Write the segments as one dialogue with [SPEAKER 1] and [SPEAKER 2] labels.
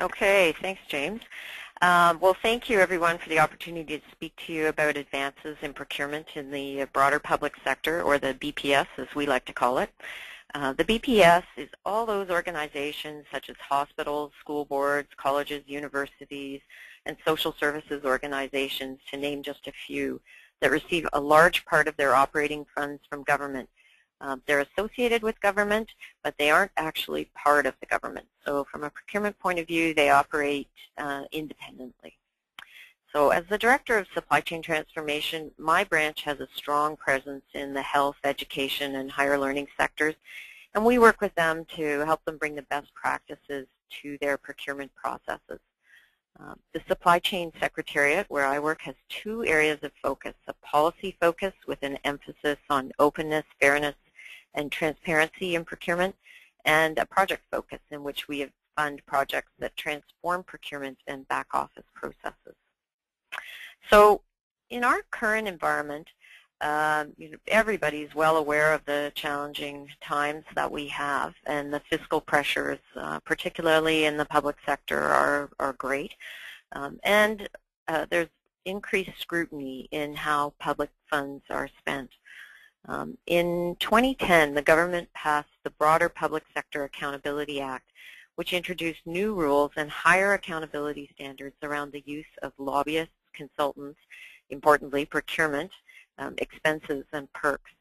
[SPEAKER 1] Okay, thanks, James. Well, thank you, everyone, for the opportunity to speak to you about advances in procurement in the broader public sector, or the BPS, as we like to call it. The BPS is all those organizations such as hospitals, school boards, colleges, universities, and social services organizations, to name just a few, that receive a large part of their operating funds from government. They're associated with government, but they aren't actually part of the government. So from a procurement point of view, they operate independently. So as the Director of Supply Chain Transformation, my branch has a strong presence in the health, education, and higher learning sectors, and we work with them to help them bring the best practices to their procurement processes. The Supply Chain Secretariat, where I work, has two areas of focus: a policy focus with an emphasis on openness, fairness, and transparency in procurement, and a project focus in which we fund projects that transform procurement and back office processes. So in our current environment, everybody's well aware of the challenging times that we have, and the fiscal pressures, particularly in the public sector, are great. There's increased scrutiny in how public funds are spent. In 2010, the government passed the Broader Public Sector Accountability Act, which introduced new rules and higher accountability standards around the use of lobbyists, consultants, importantly procurement, expenses, and perks.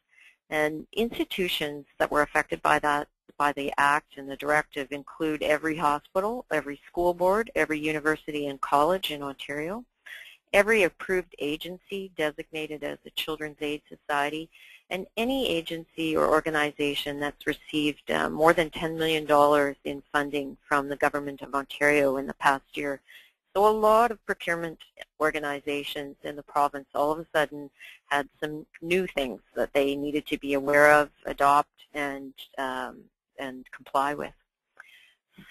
[SPEAKER 1] And institutions that were affected by the Act and the directive include every hospital, every school board, every university and college in Ontario, every approved agency designated as a Children's Aid Society, and any agency or organization that's received more than $10 million in funding from the Government of Ontario in the past year. So a lot of procurement organizations in the province all of a sudden had some new things that they needed to be aware of, adopt, and comply with.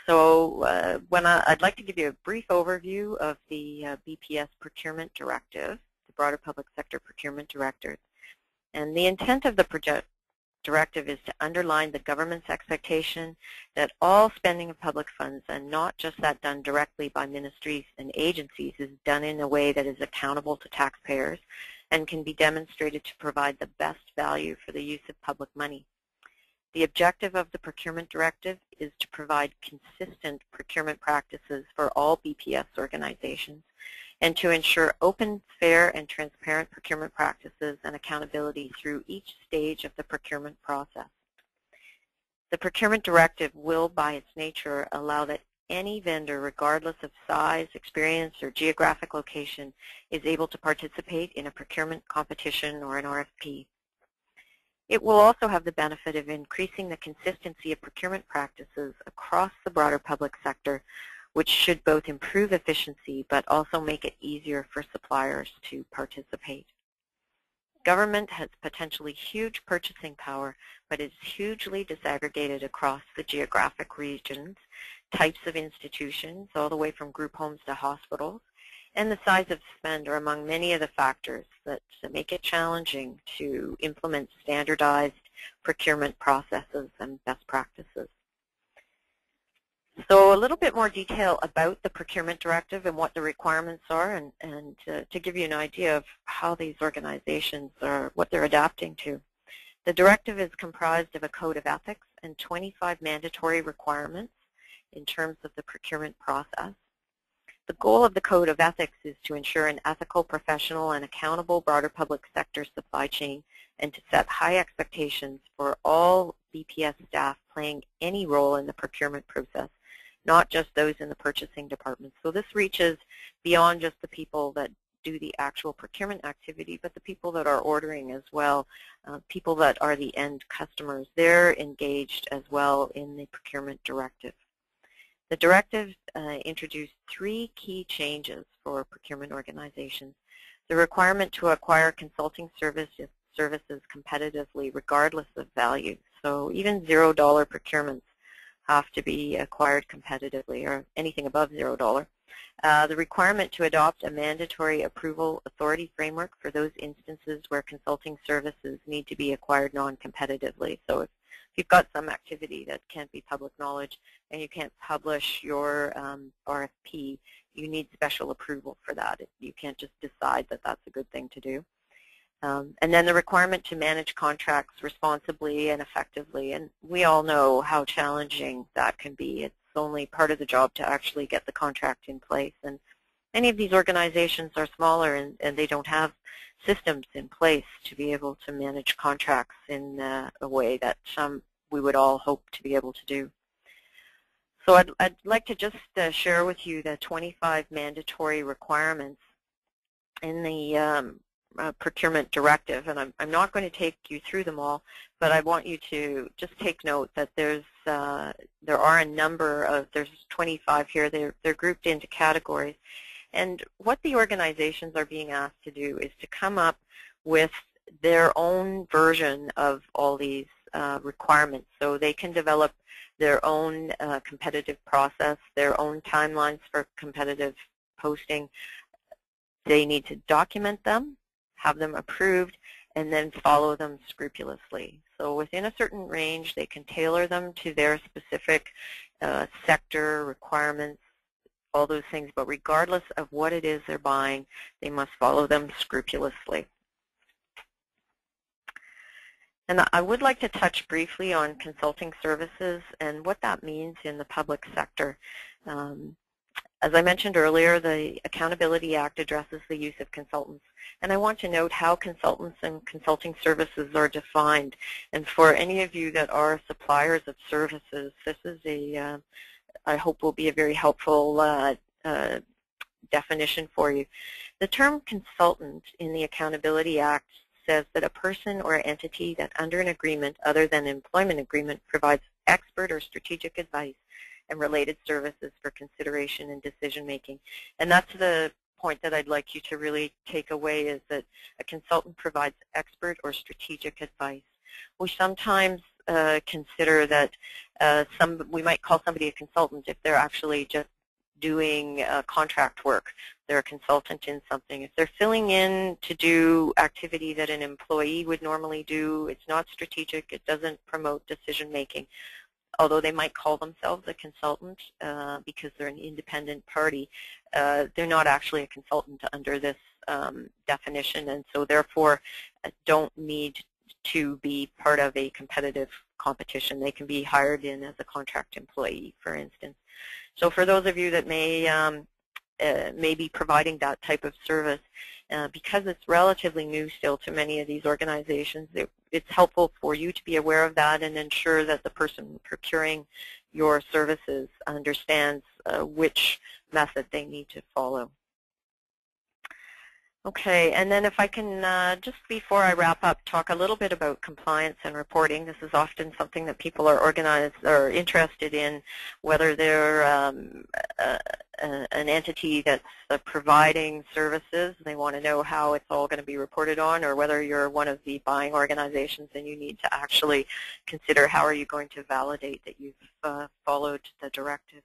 [SPEAKER 1] So I'd like to give you a brief overview of the BPS Procurement Directive, the Broader Public Sector Procurement Directive. And the intent of the directive is to underline the government's expectation that all spending of public funds, and not just that done directly by ministries and agencies, is done in a way that is accountable to taxpayers and can be demonstrated to provide the best value for the use of public money. The objective of the procurement directive is to provide consistent procurement practices for all BPS organizations, and to ensure open, fair, and transparent procurement practices and accountability through each stage of the procurement process. The procurement directive will, by its nature, allow that any vendor, regardless of size, experience, or geographic location, is able to participate in a procurement competition or an RFP. It will also have the benefit of increasing the consistency of procurement practices across the broader public sector, which should both improve efficiency but also make it easier for suppliers to participate. Government has potentially huge purchasing power, but is hugely disaggregated across the geographic regions, types of institutions, all the way from group homes to hospitals, and the size of spend are among many of the factors that make it challenging to implement standardized procurement processes and best practices. So a little bit more detail about the procurement directive and what the requirements are, and to give you an idea of how these organizations are, what they're adapting to. The directive is comprised of a code of ethics and 25 mandatory requirements in terms of the procurement process. The goal of the code of ethics is to ensure an ethical, professional, and accountable broader public sector supply chain, and to set high expectations for all BPS staff playing any role in the procurement process, not just those in the purchasing department. So this reaches beyond just the people that do the actual procurement activity, but the people that are ordering as well, people that are the end customers. They're engaged as well in the procurement directive. The directive introduced three key changes for procurement organizations: the requirement to acquire consulting services competitively regardless of value. So even $0 procurements have to be acquired competitively, or anything above $0. The requirement to adopt a mandatory approval authority framework for those instances where consulting services need to be acquired non-competitively. So if If you've got some activity that can't be public knowledge and you can't publish your RFP, you need special approval for that. You can't just decide that that's a good thing to do. And then the requirement to manage contracts responsibly and effectively. And we all know how challenging that can be. It's only part of the job to actually get the contract in place. And many of these organizations are smaller and they don't have systems in place to be able to manage contracts in a way that we would all hope to be able to do. So I'd like to just share with you the 25 mandatory requirements in the procurement directive, and I'm not going to take you through them all, but I want you to just take note that there are a number of, there's 25 here, they're grouped into categories. And what the organizations are being asked to do is to come up with their own version of all these requirements, so they can develop their own competitive process, their own timelines for competitive posting. They need to document them, have them approved, and then follow them scrupulously. So within a certain range, they can tailor them to their specific sector requirements, all those things, but regardless of what it is they're buying, they must follow them scrupulously. And I would like to touch briefly on consulting services and what that means in the public sector. As I mentioned earlier, the Accountability Act addresses the use of consultants, and I want to note how consultants and consulting services are defined. And for any of you that are suppliers of services, this is I hope will be a very helpful definition for you. The term consultant in the Accountability Act says that a person or entity that under an agreement other than an employment agreement provides expert or strategic advice and related services for consideration and decision making. And that's the point that I'd like you to really take away, is that a consultant provides expert or strategic advice. We sometimes consider that we might call somebody a consultant if they're actually just doing contract work. They're a consultant in something. If they're filling in to do activity that an employee would normally do, it's not strategic, it doesn't promote decision making. Although they might call themselves a consultant because they're an independent party, they're not actually a consultant under this definition, and so therefore don't need to be part of a competitive competition. They can be hired in as a contract employee, for instance. So for those of you that may be providing that type of service, because it's relatively new still to many of these organizations, it's helpful for you to be aware of that and ensure that the person procuring your services understands which method they need to follow. Okay, and then if I can, just before I wrap up, talk a little bit about compliance and reporting. This is often something that people are interested in, whether they're an entity that's providing services. They want to know how it's all going to be reported on, or whether you're one of the buying organizations and you need to actually consider how are you going to validate that you've followed the directive.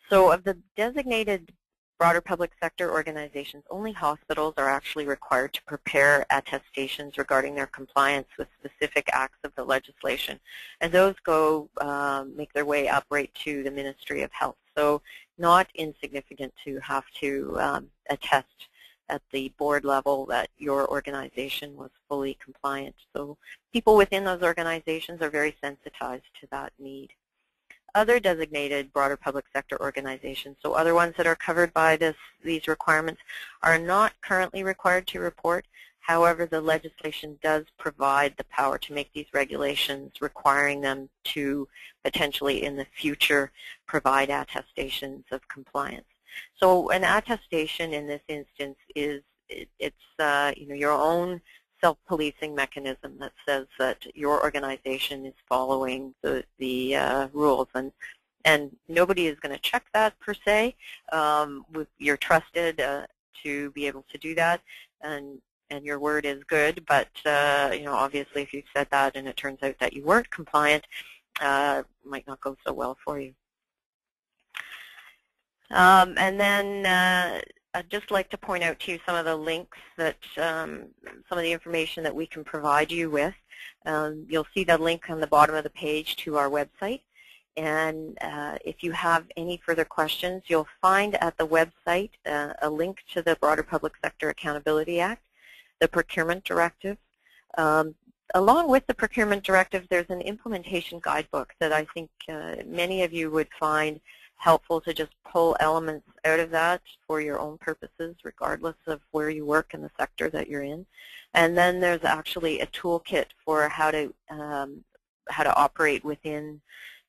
[SPEAKER 1] So of the designated broader public sector organizations, only hospitals are actually required to prepare attestations regarding their compliance with specific acts of the legislation. And those make their way up right to the Ministry of Health. So not insignificant to have to attest at the board level that your organization was fully compliant. So people within those organizations are very sensitized to that need. Other designated broader public sector organizations, so other ones that are covered by these requirements, are not currently required to report. However, the legislation does provide the power to make these regulations, requiring them to potentially in the future provide attestations of compliance. So an attestation in this instance is your own self-policing mechanism that says that your organization is following the rules, and nobody is going to check that per se. You're trusted to be able to do that, and your word is good. But obviously, if you've said that and it turns out that you weren't compliant, it might not go so well for you. And then I'd just like to point out to you some of the links that, some of the information that we can provide you with. You'll see the link on the bottom of the page to our website. And if you have any further questions, you'll find at the website a link to the Broader Public Sector Accountability Act, the Procurement Directive. Along with the Procurement Directive, there's an implementation guidebook that I think many of you would find helpful to just pull elements out of that for your own purposes, regardless of where you work in the sector that you're in. And then there's actually a toolkit for how to operate within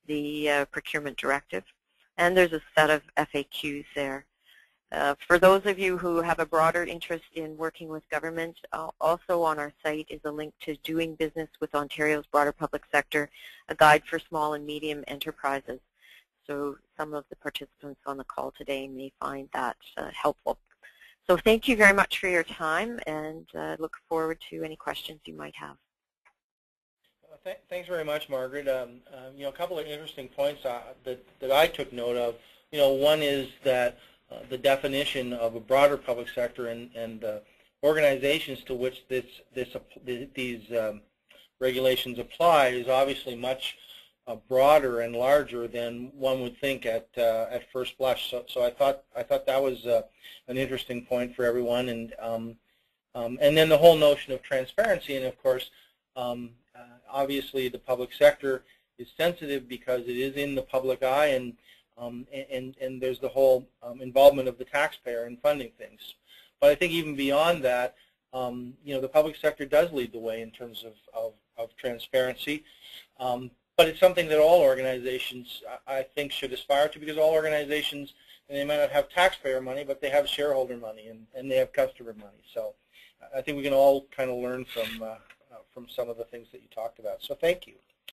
[SPEAKER 1] the Procurement Directive. And there's a set of FAQs there. For those of you who have a broader interest in working with government, also on our site is a link to Doing Business with Ontario's Broader Public Sector, a guide for small and medium enterprises. So some of the participants on the call today may find that helpful. So thank you very much for your time, and look forward to any questions you might have.
[SPEAKER 2] Thanks very much, Margaret. You know, a couple of interesting points that I took note of. You know, one is that the definition of a broader public sector and organizations to which these regulations apply is obviously much broader and larger than one would think at first blush. So I thought that was an interesting point for everyone, and then the whole notion of transparency. And of course, obviously the public sector is sensitive because it is in the public eye, and there's the whole involvement of the taxpayer in funding things. But I think even beyond that, you know, the public sector does lead the way in terms of transparency. But it's something that all organizations, I think, should aspire to, because all organizations, and they might not have taxpayer money, but they have shareholder money and they have customer money. So I think we can all kind of learn from some of the things that you talked about. So thank you.